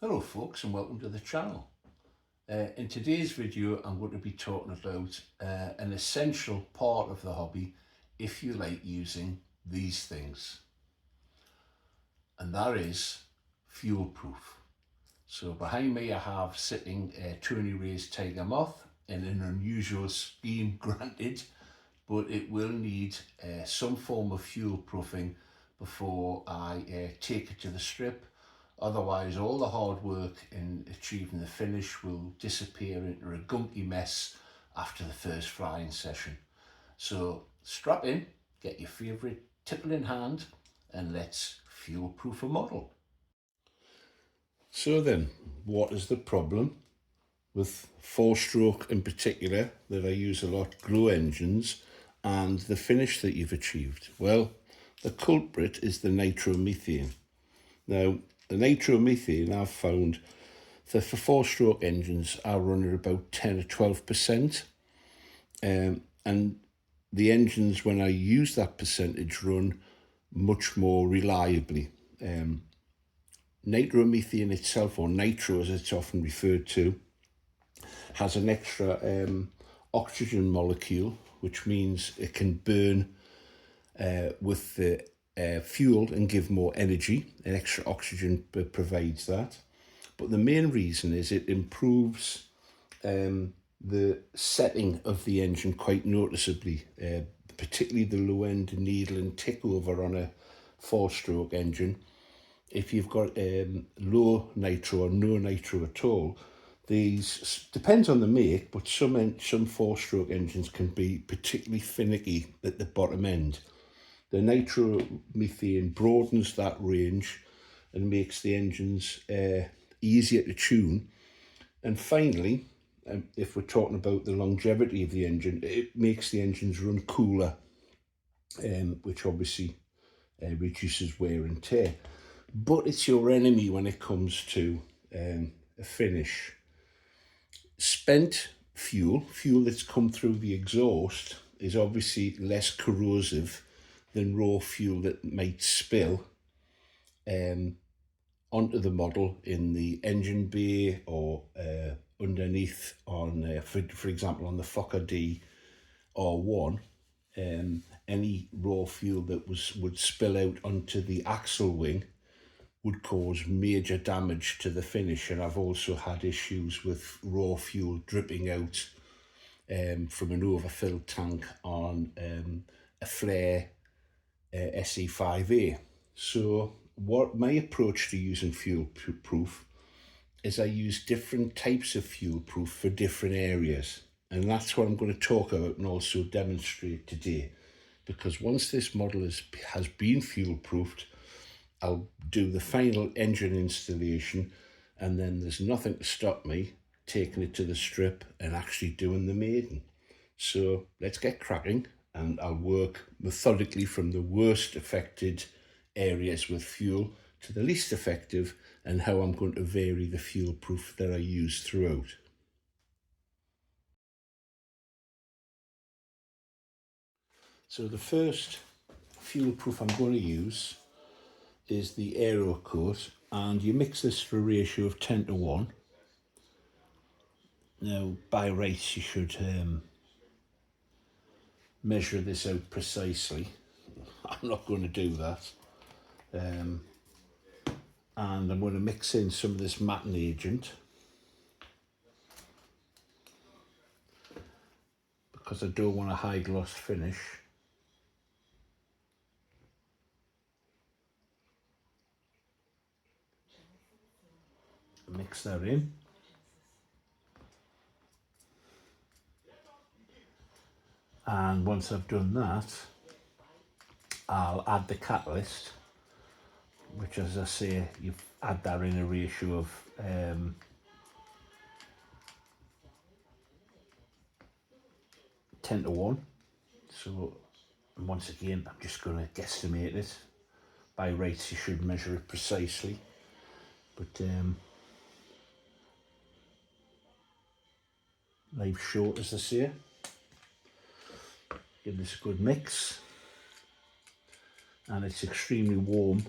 Hello folks and welcome to the channel. In today's video I'm going to be talking about an essential part of the hobby if you like using these things, and that is fuel proof. So behind me I have sitting Tony Rays Tiger Moth in an unusual scheme granted, but it will need some form of fuel proofing before I take it to the strip. Otherwise, all the hard work in achieving the finish will disappear into a gunky mess after the first frying session. So strap in, get your favourite tipple in hand, and let's fuel proof a model. So then, what is the problem with four-stroke in particular that I use a lot, glow engines, and the finish that you've achieved? Well, the culprit is the nitromethane. Now, the nitromethane I've found that for four-stroke engines I run at about 10 or 12%, and the engines, when I use that percentage, run much more reliably. Nitromethane itself, or nitro as it's often referred to, has an extra oxygen molecule, which means it can burn with the fuel and give more energy. An extra oxygen provides that. But the main reason is it improves the setting of the engine quite noticeably, particularly the low end needle and tick over on a four-stroke engine. If you've got low nitro or no nitro at all, these depends on the make, but some four-stroke engines can be particularly finicky at the bottom end. The nitromethane broadens that range and makes the engines easier to tune. And finally, if we're talking about the longevity of the engine, it makes the engines run cooler, which obviously reduces wear and tear. But it's your enemy when it comes to a finish. Spent fuel that's come through the exhaust, is obviously less corrosive than raw fuel that might spill onto the model in the engine bay or underneath on, for example, on the Fokker D R1. Any raw fuel that would spill out onto the axle wing would cause major damage to the finish. And I've also had issues with raw fuel dripping out from an overfilled tank on a flare SE5A. So what my approach to using fuel proof is I use different types of fuel proof for different areas, and that's what I'm going to talk about and also demonstrate today. Because once this model has been fuel proofed, I'll do the final engine installation, and then there's nothing to stop me taking it to the strip and actually doing the maiden. So let's get cracking, and I'll work methodically from the worst affected areas with fuel to the least effective, and how I'm going to vary the fuel proof that I use throughout. So the first fuel proof I'm going to use is the Aero Coat, and you mix this for a ratio of 10:1. Now, by rights, you should measure this out precisely. I'm not going to do that. And I'm going to mix in some of this matting agent, because I don't want a high gloss finish. Mix that in. And once I've done that, I'll add the catalyst, which, as I say, you add that in a ratio of 10:1. So once again, I'm just going to guesstimate it. By rights, you should measure it precisely, but life's short, as I say. Give this a good mix, and it's extremely warm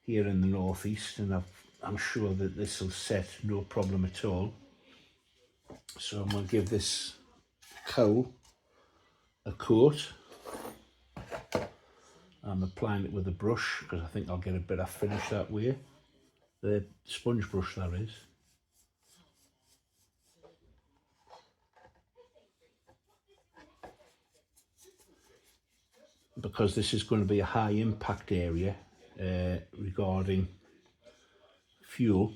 here in the northeast, and I've I'm sure that this will set no problem at all. So I'm going to give this cowl a coat. I'm applying it with a brush because I think I'll get a better finish that way. The sponge brush, that is. Because this is going to be a high impact area regarding fuel.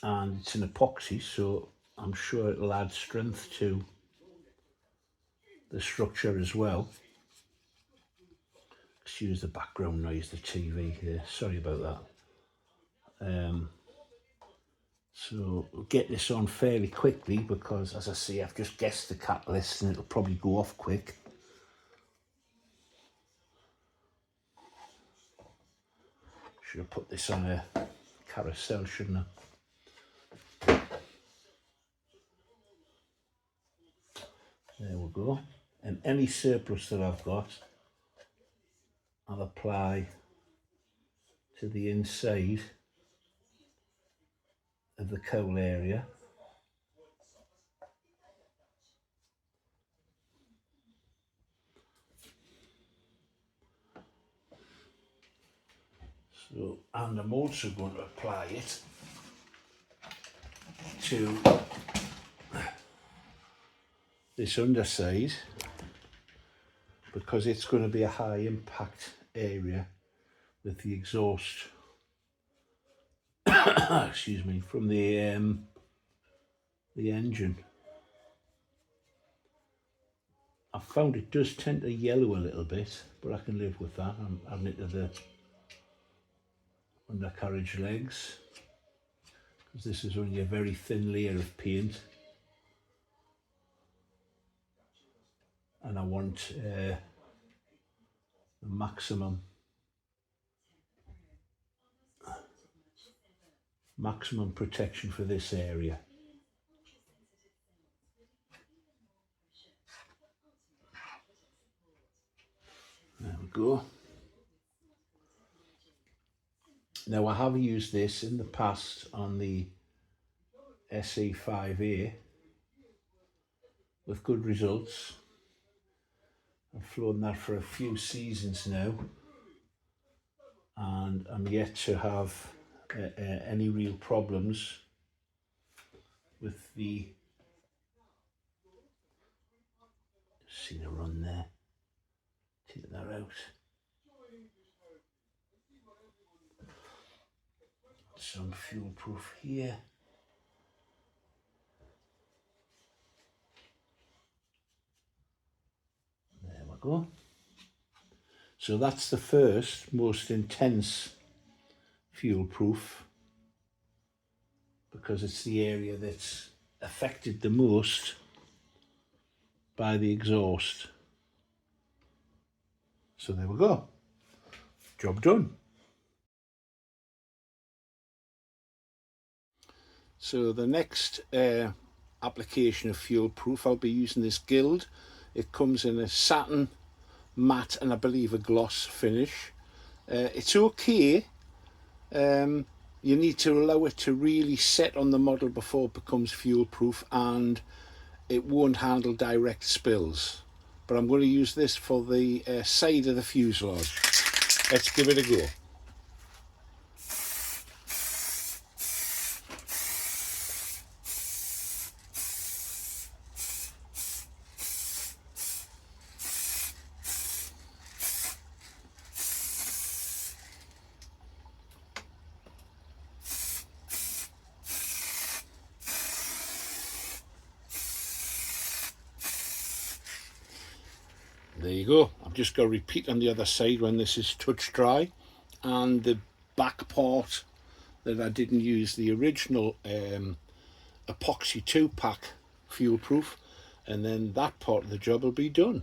And it's an epoxy, so I'm sure it'll add strength to the structure as well. Excuse the background noise, the TV here, sorry about that. So we'll get this on fairly quickly because, as I say, I've just guessed the catalyst and it'll probably go off quick. Should have put this on a carousel, shouldn't I? There we go. And any surplus that I've got, I'll apply to the inside of the cowl area. So, and I'm also going to apply it to this underside because it's going to be a high impact area with the exhaust excuse me, from the engine. I found it does tend to yellow a little bit, but I can live with that. I'm adding it to the undercarriage legs because this is only a very thin layer of paint, and I want the maximum protection for this area. There we go. Now I have used this in the past on the SE5A with good results. I've flown that for a few seasons now and I'm yet to have any real problems with the, see the run there, take that out. Some fuel proof here. There we go. So that's the first most intense fuel proof because it's the area that's affected the most by the exhaust. So there we go. Job done. So the next application of fuel proof, I'll be using this Guild. It comes in a satin, matte and I believe a gloss finish. It's okay. You need to allow it to really set on the model before it becomes fuel proof, and it won't handle direct spills. But I'm going to use this for the side of the fuselage. Let's give it a go. There you go. I've just got to repeat on the other side when this is touch dry, and the back part that I didn't use the original epoxy 2-pack fuel proof, and then that part of the job will be done.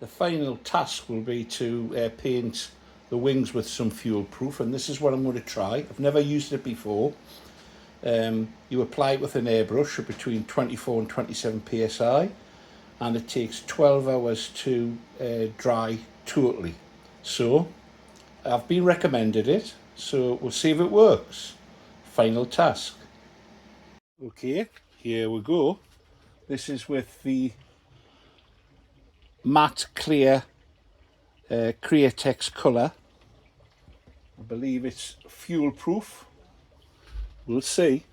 The final task will be to paint the wings with some fuel proof, and this is what I'm going to try. I've never used it before. You apply it with an airbrush of between 24 and 27 psi, and it takes 12 hours to dry totally. So I've been recommended it, so we'll see if it works. Final task. Okay, here we go. This is with the matte clear Createx colour. I believe it's fuel proof. We'll see.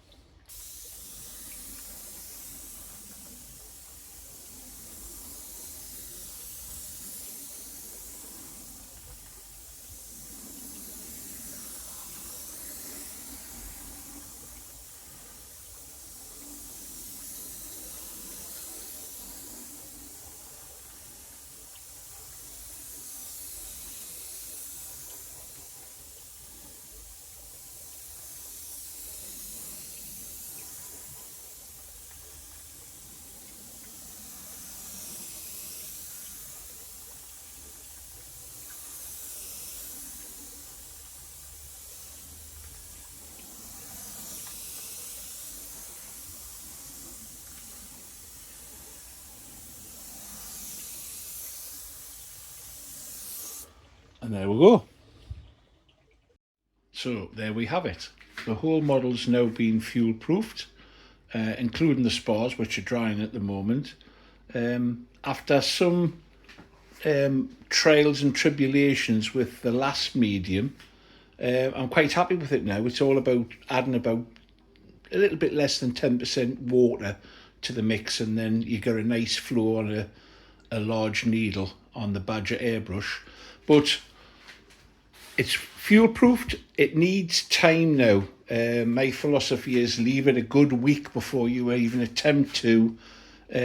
And there we go. So there we have it. The whole model's now been fuel proofed, including the spars, which are drying at the moment. After some trials and tribulations with the last medium, I'm quite happy with it now. It's all about adding about a little bit less than 10% water to the mix, and then you get a nice flow on a large needle on the Badger airbrush. But it's fuel proofed. It needs time now. My philosophy is leave it a good week before you even attempt to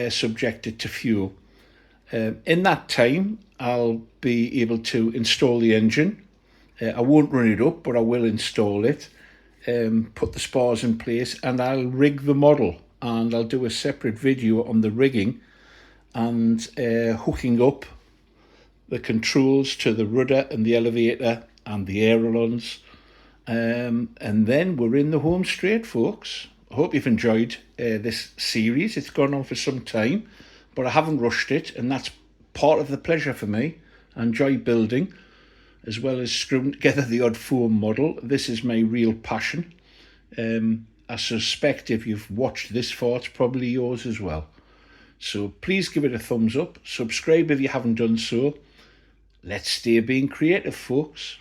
subject it to fuel. In that time, I'll be able to install the engine. I won't run it up, but I will install it, put the spars in place, and I'll rig the model. And I'll do a separate video on the rigging and hooking up the controls to the rudder and the elevator and the ailerons. And then we're in the home straight, folks. I hope you've enjoyed this series. It's gone on for some time, but I haven't rushed it, and that's part of the pleasure for me. I enjoy building, as well as screwing together the odd foam model. This is my real passion. I suspect if you've watched this far, it's probably yours as well. So please give it a thumbs up. Subscribe if you haven't done so. Let's stay being creative, folks.